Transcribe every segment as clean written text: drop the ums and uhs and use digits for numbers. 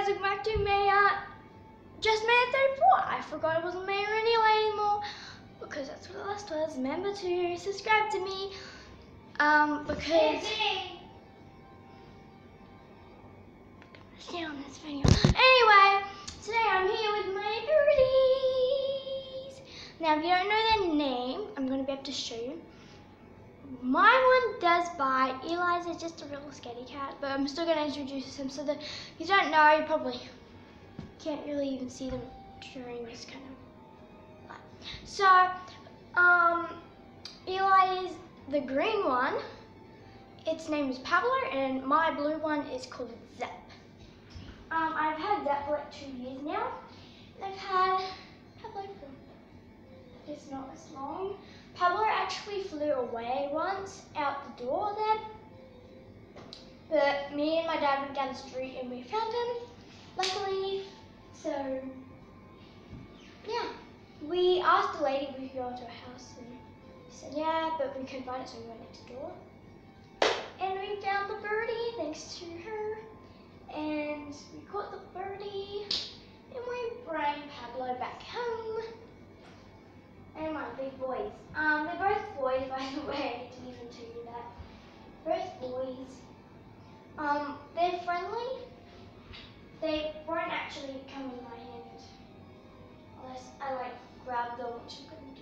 welcome back to Maya. Just Maya 34. I forgot it wasn't Maya anymore because that's what the last was. Remember to subscribe to me because stay on this video. Anyway, today I'm here with my birdies. Now, if you don't know their name, I'm going to be able to show you. My one does bite. Eli's is just a real scaredy cat, but I'm still going to introduce him so that if you don't know, you probably can't really even see them during this kind of light. So, Eli is the green one. Its name is Pablo, and my blue one is called Zep. I've had Zep for like 2 years now, and I've had Pablo for it's not as long. Pablo actually flew away once out the door there, but me and my dad went down the street and we found him, luckily. So yeah, we asked the lady if we could go to her house and she said yeah, but we couldn't find it, so we went next door. And we found the birdie thanks to her, and we caught the birdie and we brought Pablo back home. And my big boys. They're both boys, by the way. I didn't even tell you that. Both boys. They're friendly. They won't actually come in my hand unless I like grab them, which I'm gonna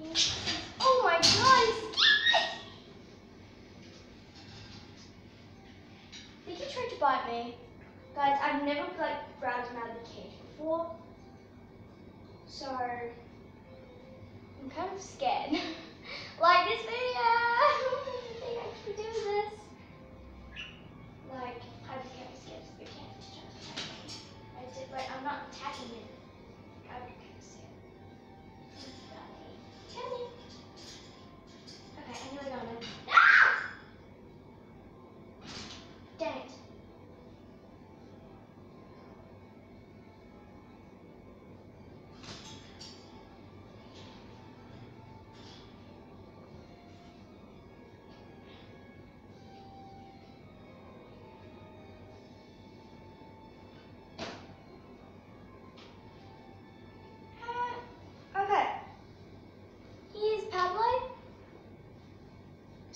do. Oh my god! They keep trying to bite me. Guys, I've never grabbed him out of the cage before, so I'm kind of scared. Like this video! They actually do this. Like, I just can't be scared because they can't just try to attack me. I'm not attacking him. I'm kind of scared. Tell me. Okay, I nearly got him. Ah! Dang it.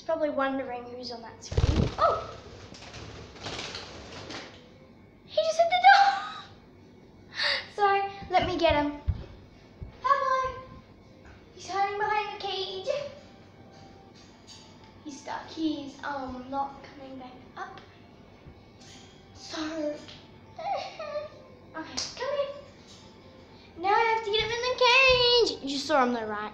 Probably wondering who's on that screen. Oh! He just hit the door! Sorry, let me get him. Pablo! He's hiding behind the cage. He's stuck. He's not coming back up. So okay, come here. Now I have to get him in the cage. You saw him though, right?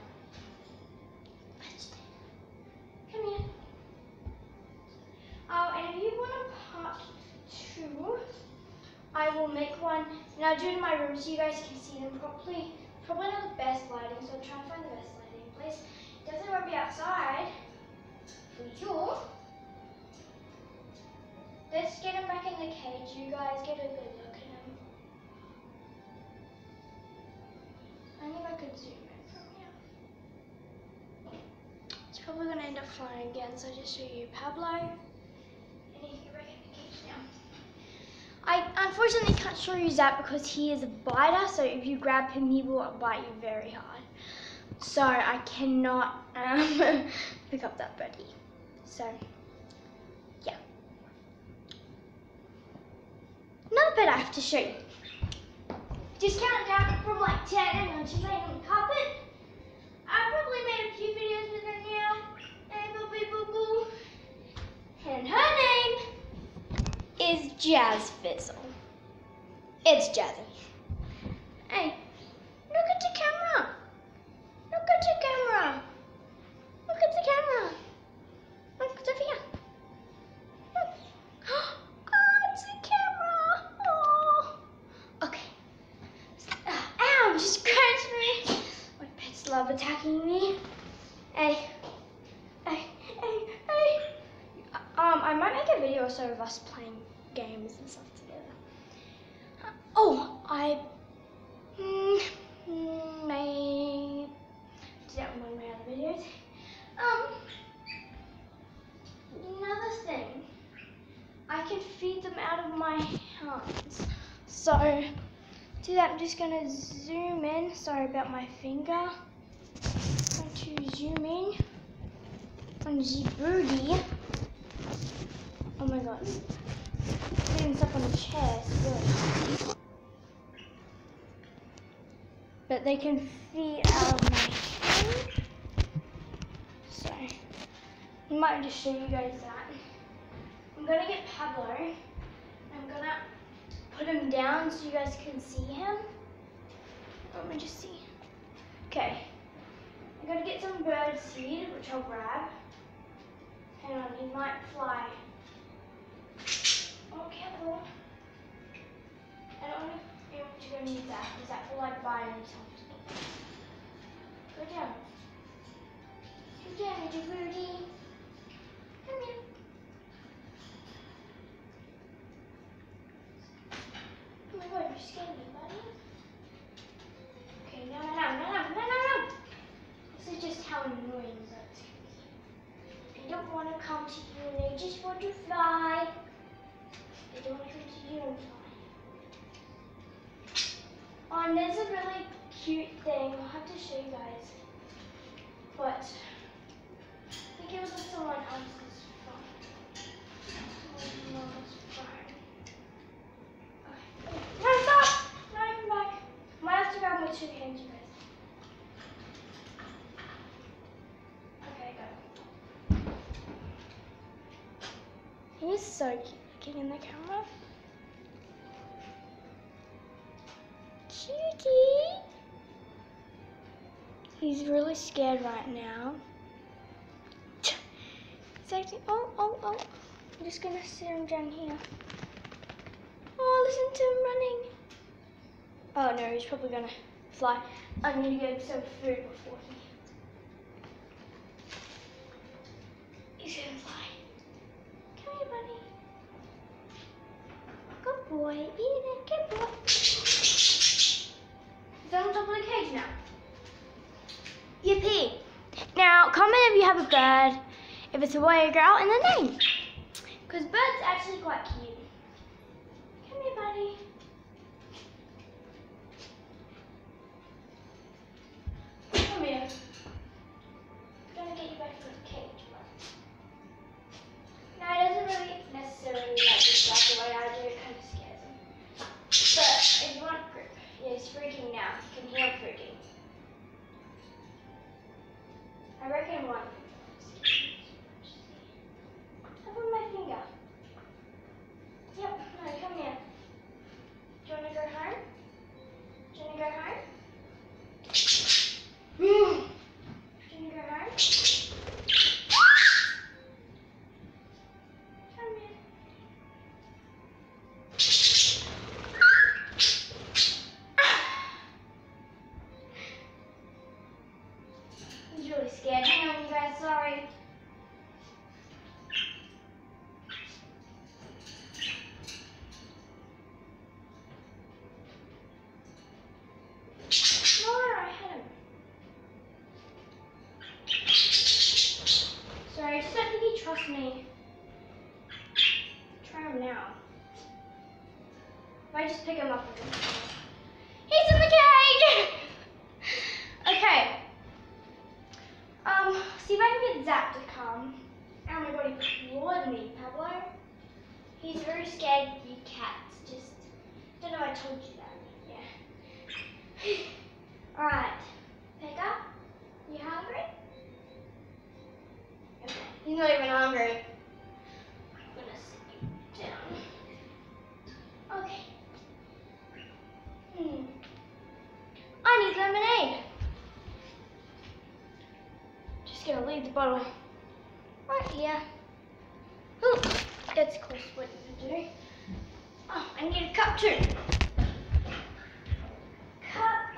I will make one, and I'll do it in my room so you guys can see them properly. Probably not the best lighting, so I'll try and find the best lighting place. Definitely won't be outside, for sure. Let's get him back in the cage. You guys get a good look at him. I think I could zoom in from here. It's probably going to end up flying again, so I'll just show you Pablo. And he can get back in the cage now. I unfortunately can't show you that because he is a biter, so if you grab him, he will bite you very hard. So I cannot pick up that birdie. So, yeah. Another bird I have to show you. Just count down from like 10 and she's laying on the carpet. I probably made a few videos with her now. Hey, boo boo. And her name is Jazz Fizzle. It's Jazzy. Hey, look at the camera. Look at the camera. Look at the camera. Look, Sophia. Look. Oh, it's the camera. Oh. Okay. Ow, you scratched me. My pets love attacking me. Hey. I might make a video or so of us playing games and stuff together. I may do that in one of my other videos. can feed them out of my hands. So, to do that, I'm just gonna zoom in. Sorry about my finger. I'm going to zoom in on the birdie. Oh my god. Getting stuck on the chair, it's really hard. But they can feed out of my hand. So, I might just show you guys that. I'm gonna get Pablo. I'm gonna put him down so you guys can see him. Let me just see. Okay. I'm gonna get some bird seed, which I'll grab. Hang on, he might fly. Oh, careful. I don't want to be able to go near that, because that will like bite him something. Go down. Go down, little birdie. Come here. Oh my god, you're scaring me, buddy. Okay, no. This is just how annoying birds can be. They don't want to come to you, they just want to fly. They don't want to come to you and fly. Oh, and there's a really cute thing. I'll have to show you guys. But I think it was with someone else's phone. Someone else's phone. Okay. No, stop! Not even back. I might have to grab my 2 hands, you guys. Okay, go. He's so cute looking in the camera. Cutie! He's really scared right now. He's acting, oh. I'm just gonna sit him down here. Oh, listen to him running. Oh no, he's probably gonna fly. I need to get him some food before he's gonna fly. Come here, buddy. Good boy, eat it, good boy. He's on top of the cage now. Yippee! Now, comment if you have a bird, if it's a boy or girl, and the name. Because birds are actually quite cute. Come here, buddy. Come here. I'm gonna get you back to the cage. Now, it doesn't really necessarily like this like the way I do. It kind of scares him. But if you want grip, yeah, he's freaking now. You can hear him freaking. I reckon one. Up on my finger. Yep, no, come here. Do you want to go home? Do you want to go home? Do you want to go home? Come here. He's really scared. Hang on, you guys, sorry. No, I had him. Sorry, I just don't think he trusts me. Try him now. If I just pick him up again. He's in the cage! Okay. See if I can get Zap to come. Oh my god, he clawed me, Pablo. He's very scared of you cats. Just, don't know I told you that. Yeah. Alright. Pekka, you hungry? Okay. He's not even hungry. I'm gonna sit you down. Okay. I need lemonade. Just gonna leave the bottle right here. Ooh, that's close what to do. Oh, I need a cup too. Cup.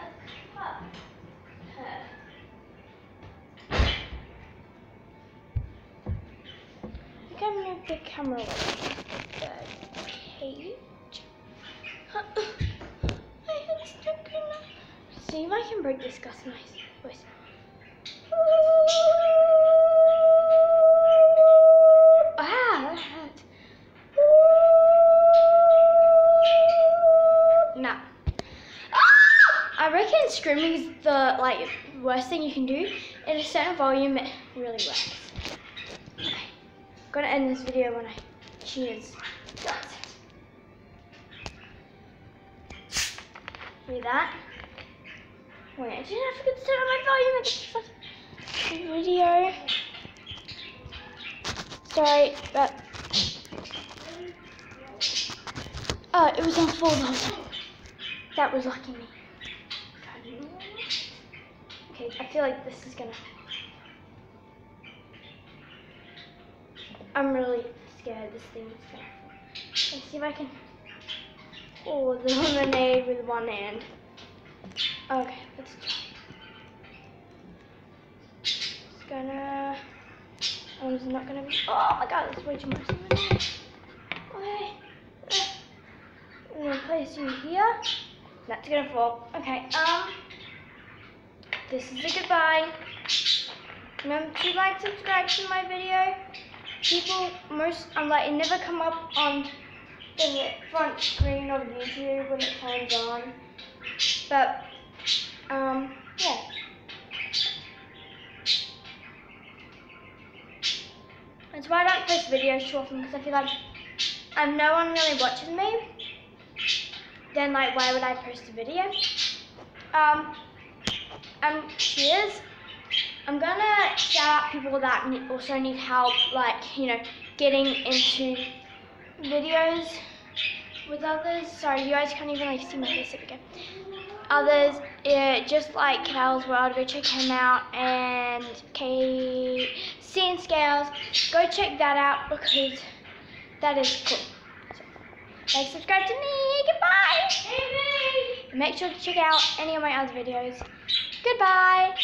I think I'm gonna move the camera away from the cage. My head's stuck in it. See if I can break this Gus nice voice. Ah, that hurt. like worst thing you can do. At a certain volume, it really works. Okay. I'm gonna end this video when she is done. Hear that? Wait, I didn't forget to turn on my volume at the video. Sorry, but oh, it was on full the whole time. That was lucky me. Okay, I feel like this is gonna. I'm really scared this thing is gonna fall. Let's see if I can pour the lemonade with one hand. Okay, let's try. It's gonna. Oh, it's not gonna be. Oh my god, that's way too much lemonade. Okay. I'm gonna place you here. That's gonna fall. Okay, this is a goodbye. Remember to like, subscribe to my video. People, it never come up on the front screen of YouTube when it turns on. But, yeah. That's why I don't post videos too often, because I feel like no one really watches me. Then, like, why would I post a video? Cheers. I'm gonna shout out people that also need help, like, you know, getting into videos with others. Sorry, you guys can't even, like, see my face again. Others, just like Cal's World, go check him out, and Scene Scales, go check that out, because that is cool. So, like, subscribe to me, goodbye! Make sure to check out any of my other videos. Goodbye!